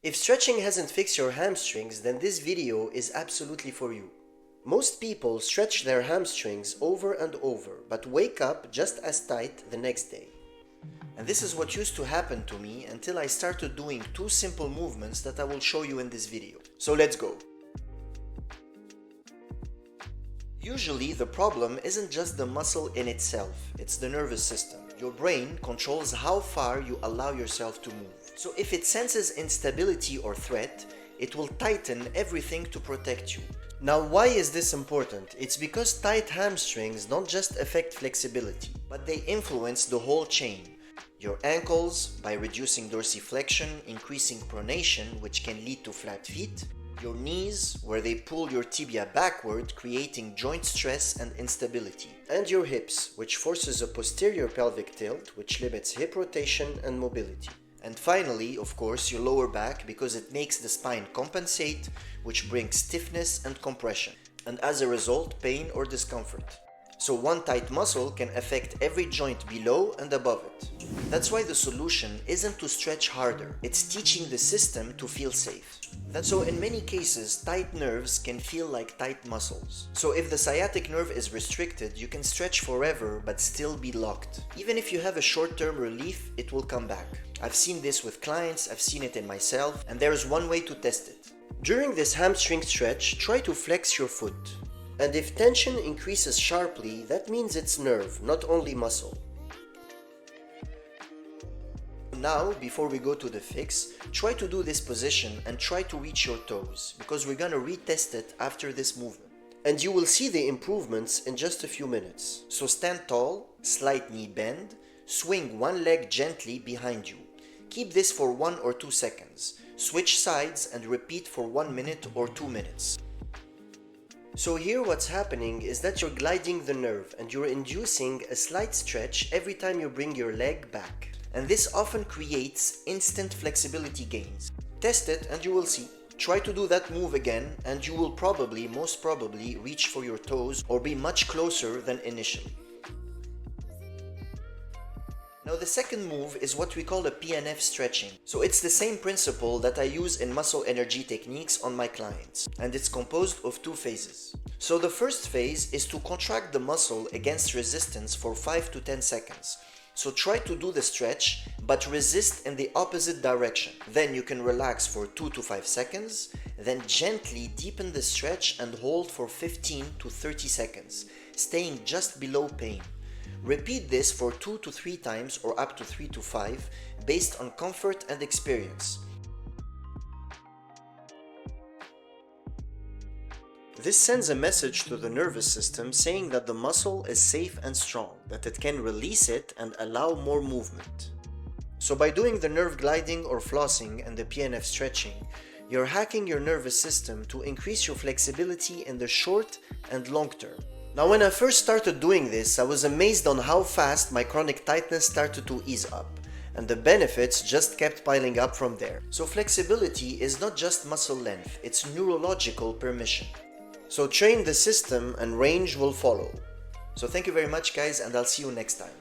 If stretching hasn't fixed your hamstrings, then this video is absolutely for you. Most people stretch their hamstrings over and over, but wake up just as tight the next day. And this is what used to happen to me until I started doing two simple movements that I will show you in this video. So let's go. Usually the problem isn't just the muscle in itself, it's the nervous system. Your brain controls how far you allow yourself to move. So if it senses instability or threat, it will tighten everything to protect you. Now, why is this important? It's because tight hamstrings don't just affect flexibility, but they influence the whole chain. Your ankles, by reducing dorsiflexion, increasing pronation, which can lead to flat feet. Your knees, where they pull your tibia backward, creating joint stress and instability. And your hips, which forces a posterior pelvic tilt, which limits hip rotation and mobility. And finally, of course, your lower back, because it makes the spine compensate, which brings stiffness and compression, and as a result, pain or discomfort. So one tight muscle can affect every joint below and above it. That's why the solution isn't to stretch harder, it's teaching the system to feel safe. So in many cases, tight nerves can feel like tight muscles. So if the sciatic nerve is restricted, you can stretch forever but still be locked. Even if you have a short-term relief, it will come back. I've seen this with clients, I've seen it in myself, and there is one way to test it. During this hamstring stretch, try to flex your foot. And if tension increases sharply, that means it's nerve, not only muscle. Now, before we go to the fix, try to do this position and try to reach your toes, because we're gonna retest it after this movement. And you will see the improvements in just a few minutes. So stand tall, slight knee bend, swing one leg gently behind you. Keep this for 1 or 2 seconds. Switch sides and repeat for 1 minute or 2 minutes. So here what's happening is that you're gliding the nerve and you're inducing a slight stretch every time you bring your leg back. And this often creates instant flexibility gains. Test it and you will see. Try to do that move again and you will probably, most probably, reach for your toes or be much closer than initially. Now the second move is what we call a PNF stretching. So it's the same principle that I use in muscle energy techniques on my clients, and it's composed of 2 phases. So the first phase is to contract the muscle against resistance for 5 to 10 seconds. So try to do the stretch, but resist in the opposite direction. Then you can relax for 2 to 5 seconds, then gently deepen the stretch and hold for 15 to 30 seconds, staying just below pain. Repeat this for 2 to 3 times or up to 3 to 5 based on comfort and experience. This sends a message to the nervous system saying that the muscle is safe and strong, that it can release it and allow more movement. So by doing the nerve gliding or flossing and the PNF stretching, you're hacking your nervous system to increase your flexibility in the short and long term. Now when I first started doing this, I was amazed on how fast my chronic tightness started to ease up, and the benefits just kept piling up from there. So flexibility is not just muscle length, it's neurological permission. So train the system and range will follow. So thank you very much guys, and I'll see you next time.